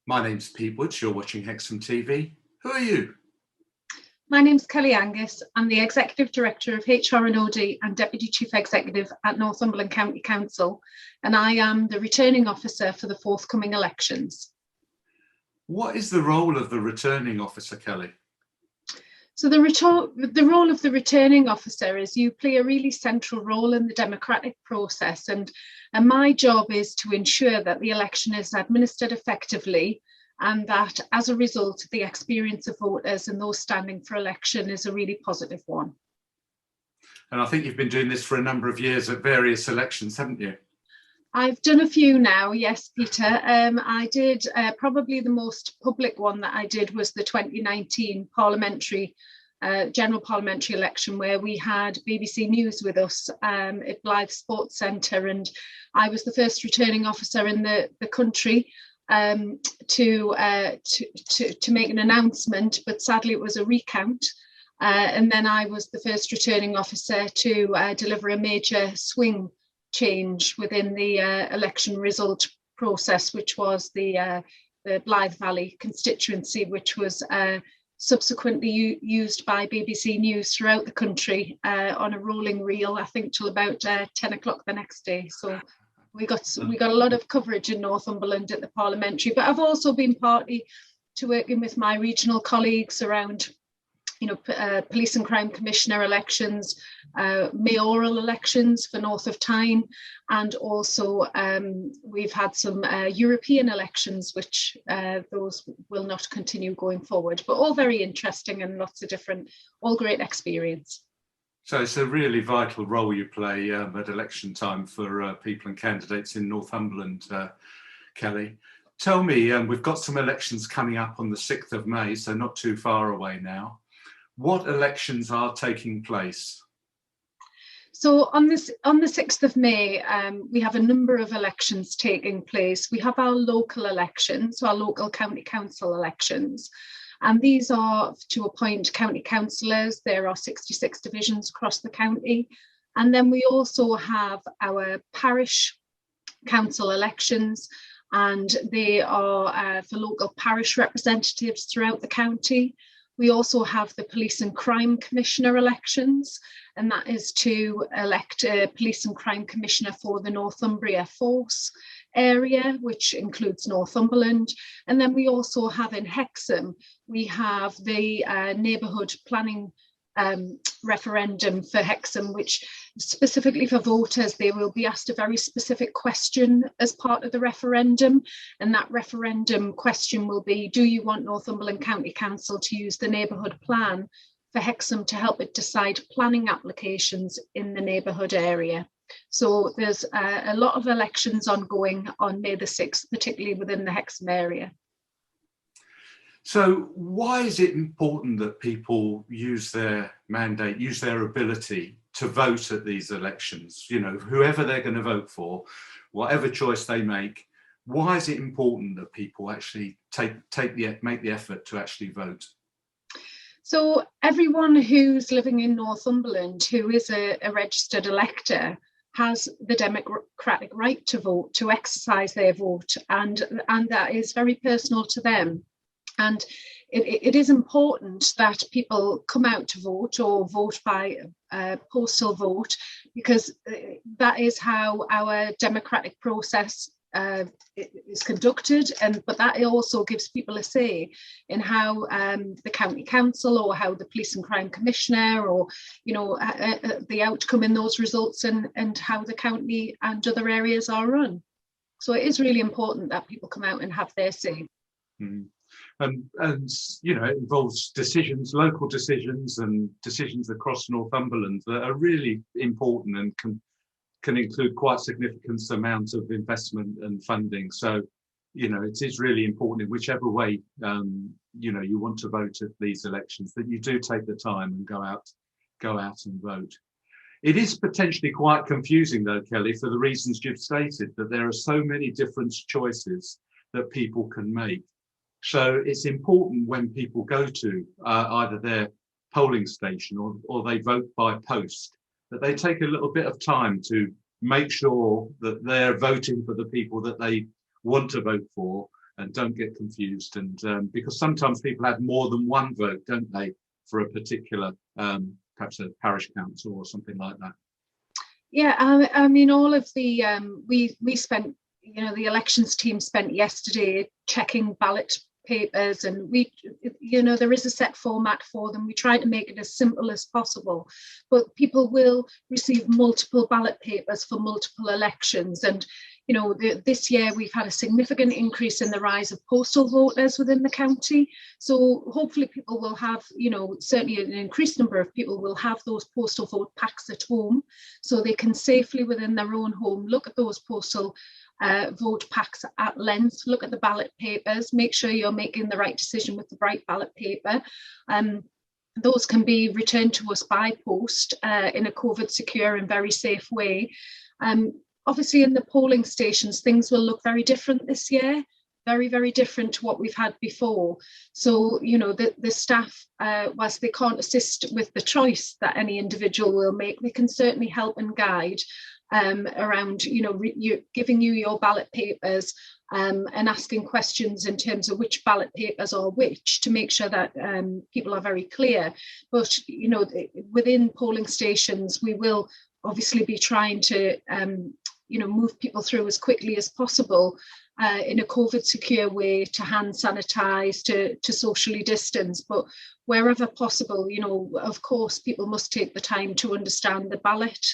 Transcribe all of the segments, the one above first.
My name's Pete Woods, you're watching Hexham TV. Who are you? My name's Kelly Angus. I'm the Executive Director of HR and OD and Deputy Chief Executive at Northumberland County Council, and I am the Returning Officer for the forthcoming elections. What is the role of the Returning Officer, Kelly? So the role of the Returning Officer is you play a really central role in the democratic process, and my job is to ensure that the election is administered effectively and that as a result the experience of voters and those standing for election is a really positive one. And I think you've been doing this for a number of years at various elections, haven't you? I've done a few now, yes, Peter. I did probably the most public one that I did was the 2019 general parliamentary election, where we had BBC News with us at Blythe Sports Centre, and I was the first returning officer in the country to make an announcement, but sadly it was a recount. And then I was the first returning officer to deliver a major swing change within the election result process, which was the Blythe Valley constituency, which was subsequently used by BBC News throughout the country on a rolling reel, I think till about 10 o'clock the next day. So we got a lot of coverage in Northumberland at the parliamentary, but I've also been party to working with my regional colleagues around, police and crime commissioner elections, mayoral elections for north of Tyne, and also we've had some European elections, which those will not continue going forward, but all very interesting and lots of different, all great experience. So it's a really vital role you play at election time for people and candidates in Northumberland, Kelly. Tell me, we've got some elections coming up on the 6th of May, so not too far away now. What elections are taking place? So on the 6th of May, we have a number of elections taking place. We have our local elections, so our local county council elections. And these are to appoint county councillors. There are 66 divisions across the county. And then we also have our parish council elections, and they are for local parish representatives throughout the county. We also have the Police and Crime Commissioner elections, and that is to elect a Police and Crime Commissioner for the Northumbria force area, which includes Northumberland. And then we also have in Hexham, we have the neighbourhood planning referendum for Hexham, which specifically for voters, they will be asked a very specific question as part of the referendum, and that referendum question will be, do you want Northumberland County Council to use the neighbourhood plan for Hexham to help it decide planning applications in the neighbourhood area? So there's a lot of elections ongoing on May the 6th, particularly within the Hexham area. So why is it important that people use their mandate, use their ability to vote at these elections? Whoever they're going to vote for, whatever choice they make, why is it important that people actually make the effort to actually vote? So everyone who's living in Northumberland who is a registered elector has the democratic right to vote, to exercise their vote, and that is very personal to them. And it is important that people come out to vote or vote by postal vote, because that is how our democratic process is conducted, but that also gives people a say in how the county council or how the police and crime commissioner or the outcome in those results and how the county and other areas are run. So it is really important that people come out and have their say. Mm. And it involves decisions, local decisions and decisions across Northumberland that are really important and can include quite significant amounts of investment and funding. So, it is really important in whichever way, you want to vote at these elections, that you do take the time and go out and vote. It is potentially quite confusing though, Kelly, for the reasons you've stated, that there are so many different choices that people can make. So it's important when people go to either their polling station or they vote by post, that they take a little bit of time to make sure that they're voting for the people that they want to vote for, and don't get confused. And because sometimes people have more than one vote, don't they, for a particular, perhaps a parish council or something like that. Yeah, I mean, all of the we spent, the elections team spent yesterday checking ballot papers, and there is a set format for them. We try to make it as simple as possible, but people will receive multiple ballot papers for multiple elections. And this year we've had a significant increase in the rise of postal voters within the county, so hopefully people will have, certainly an increased number of people will have those postal vote packs at home, so they can safely within their own home look at those postal vote packs at length, look at the ballot papers, make sure you're making the right decision with the right ballot paper. Those can be returned to us by post in a COVID secure and very safe way. Obviously in the polling stations, things will look very different this year, very, very different to what we've had before. So, the staff, whilst they can't assist with the choice that any individual will make, they can certainly help and guide around, giving you your ballot papers and asking questions in terms of which ballot papers are which, to make sure that people are very clear. But, within polling stations, we will obviously be trying to, move people through as quickly as possible in a COVID secure way, to hand sanitize, to socially distance. But wherever possible, of course, people must take the time to understand the ballot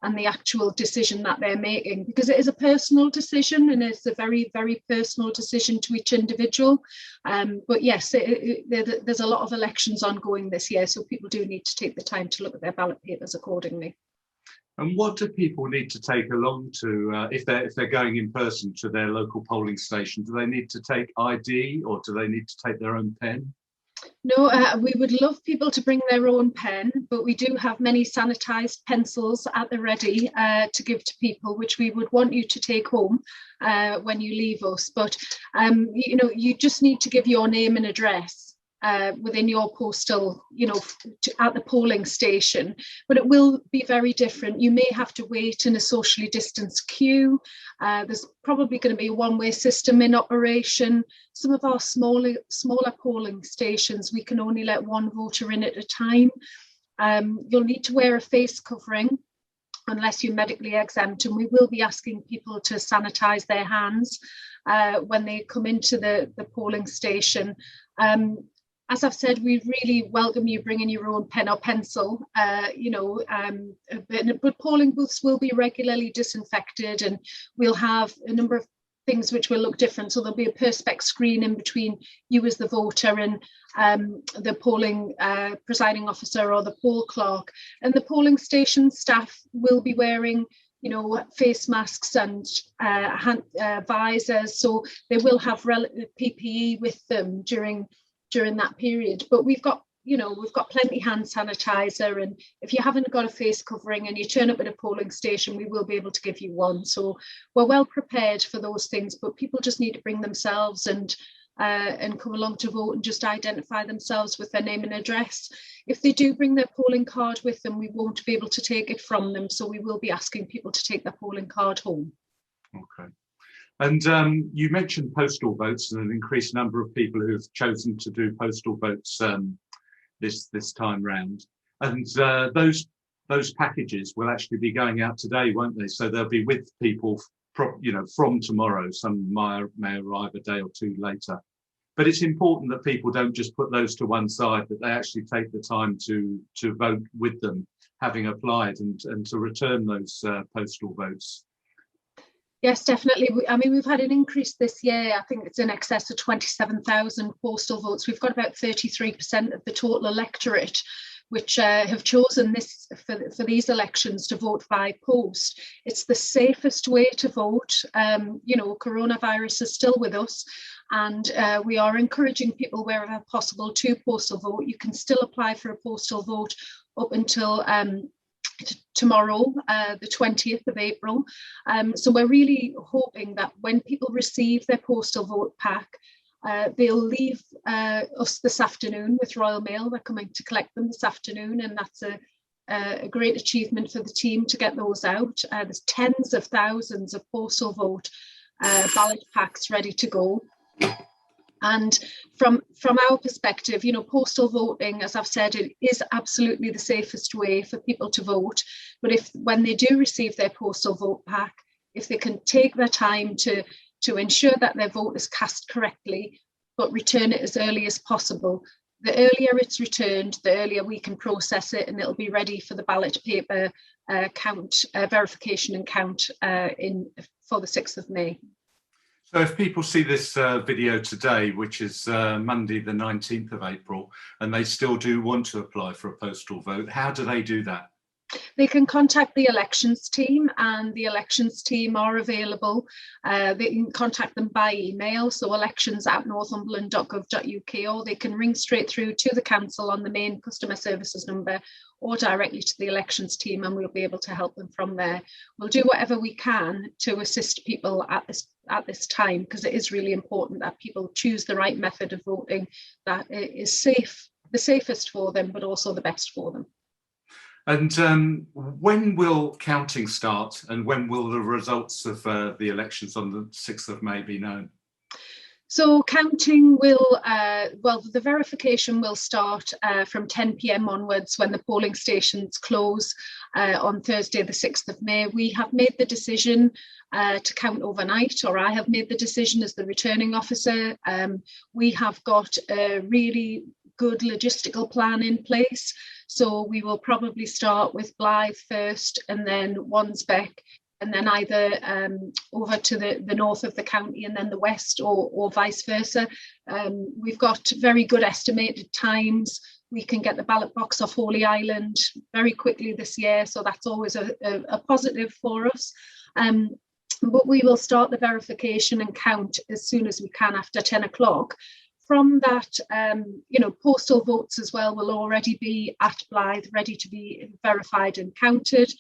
and the actual decision that they're making, because it is a personal decision and it's a very, very personal decision to each individual. But yes, there's a lot of elections ongoing this year, so people do need to take the time to look at their ballot papers accordingly. And what do people need to take along to, if they're going in person to their local polling station? Do they need to take ID, or do they need to take their own pen? No, we would love people to bring their own pen, but we do have many sanitised pencils at the ready to give to people, which we would want you to take home when you leave us. But, you just need to give your name and address within your postal, at the polling station, but it will be very different. You may have to wait in a socially distanced queue. There's probably going to be a one-way system in operation. Some of our smaller polling stations, we can only let one voter in at a time. You'll need to wear a face covering unless you're medically exempt, and we will be asking people to sanitize their hands when they come into the polling station. As I've said, we really welcome you bringing your own pen or pencil, but polling booths will be regularly disinfected, and we'll have a number of things which will look different. So there'll be a perspex screen in between you as the voter and the polling presiding officer or the poll clerk. And the polling station staff will be wearing face masks and hand visors, so they will have PPE with them during that period. But we've got plenty hand sanitizer, and if you haven't got a face covering and you turn up at a polling station, we will be able to give you one. So we're well prepared for those things, but people just need to bring themselves and come along to vote and just identify themselves with their name and address. If they do bring their polling card with them, we won't be able to take it from them, so we will be asking people to take their polling card home. Okay. And you mentioned postal votes and an increased number of people who have chosen to do postal votes this time round. And those packages will actually be going out today, won't they? So they'll be with people, from tomorrow. Some may arrive a day or two later. But it's important that people don't just put those to one side, that they actually take the time to vote with them, having applied, and to return those postal votes. Yes, definitely. We've had an increase this year. I think it's in excess of 27,000 postal votes. We've got about 33% of the total electorate which have chosen this for these elections to vote by post. It's the safest way to vote. Coronavirus is still with us, and we are encouraging people wherever possible to postal vote. You can still apply for a postal vote up until tomorrow, the 20th of April. So we're really hoping that when people receive their postal vote pack, they'll leave us this afternoon with Royal Mail. We're coming to collect them this afternoon, and that's a great achievement for the team to get those out. There's tens of thousands of postal vote ballot packs ready to go. And from our perspective, you know, postal voting, as I've said, it is absolutely the safest way for people to vote. But when they do receive their postal vote pack, if they can take their time to ensure that their vote is cast correctly, but return it as early as possible, the earlier it's returned, the earlier we can process it, and it'll be ready for the ballot paper verification and count for the 6th of May. So if people see this video today, which is Monday the 19th of April, and they still do want to apply for a postal vote, how do they do that? They can contact the elections team, and the elections team are available. They can contact them by email, so elections@northumberland.gov.uk, or they can ring straight through to the council on the main customer services number, or directly to the elections team, and we'll be able to help them from there. We'll do whatever we can to assist people at this time, because it is really important that people choose the right method of voting that is safe, the safest for them, but also the best for them. And when will counting start, and when will the results of the elections on the 6th of May be known? So counting will, the verification will start from 10 p.m. onwards when the polling stations close on Thursday, the 6th of May. We have made the decision to count overnight, or I have made the decision as the returning officer. We have got a really good logistical plan in place. So we will probably start with Blythe first, and then Wansbeck, and then either over to the north of the county and then the west, or vice versa. We've got very good estimated times. We can get the ballot box off Holy Island very quickly this year, so that's always a positive for us. But we will start the verification and count as soon as we can after 10 o'clock. From that, postal votes as well will already be at Blythe, ready to be verified and counted.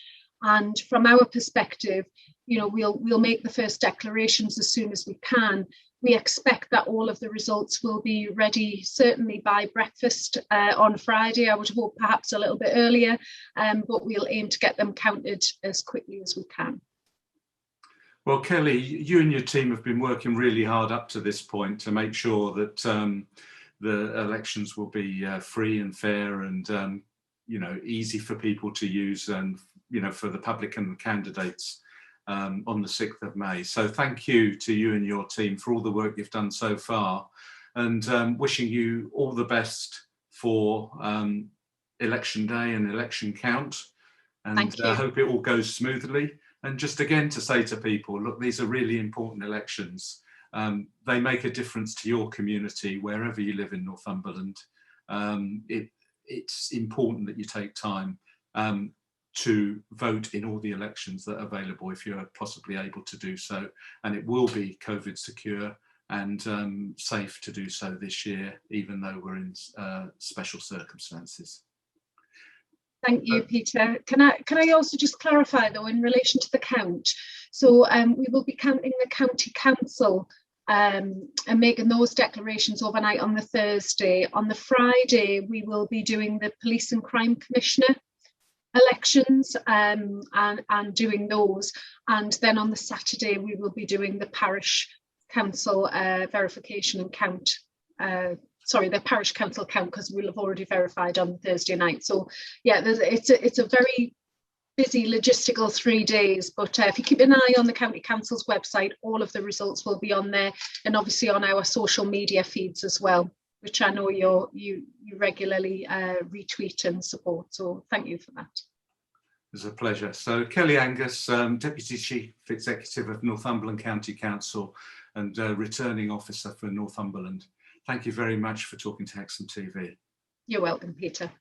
And from our perspective, we'll make the first declarations as soon as we can. We expect that all of the results will be ready certainly by breakfast on Friday. I would hope perhaps a little bit earlier, but we'll aim to get them counted as quickly as we can. Well, Kelly, you and your team have been working really hard up to this point to make sure that the elections will be free and fair and easy for people to use, and for the public and the candidates on the 6th of May. So thank you to you and your team for all the work you've done so far, and wishing you all the best for election day and election count. And I hope it all goes smoothly. And just again to say to people, look, these are really important elections. They make a difference to your community wherever you live in Northumberland. It's important that you take time to vote in all the elections that are available if you're possibly able to do so. And it will be COVID secure and safe to do so this year, even though we're in special circumstances. Thank you, Peter. Can I also just clarify though in relation to the count? So we will be counting the county council and making those declarations overnight on the Thursday. On the Friday, we will be doing the Police and Crime Commissioner elections and doing those. And then on the Saturday, we will be doing the parish council verification and count. The parish council count, because we'll have already verified on Thursday night. So yeah, it's a very busy logistical 3 days, but if you keep an eye on the county council's website, all of the results will be on there, and obviously on our social media feeds as well, which I know you regularly retweet and support. So thank you for that. It's a pleasure. So Kelly Angus, Deputy Chief Executive of Northumberland County Council and Returning Officer for Northumberland. Thank you very much for talking to Hexham TV. You're welcome, Peter.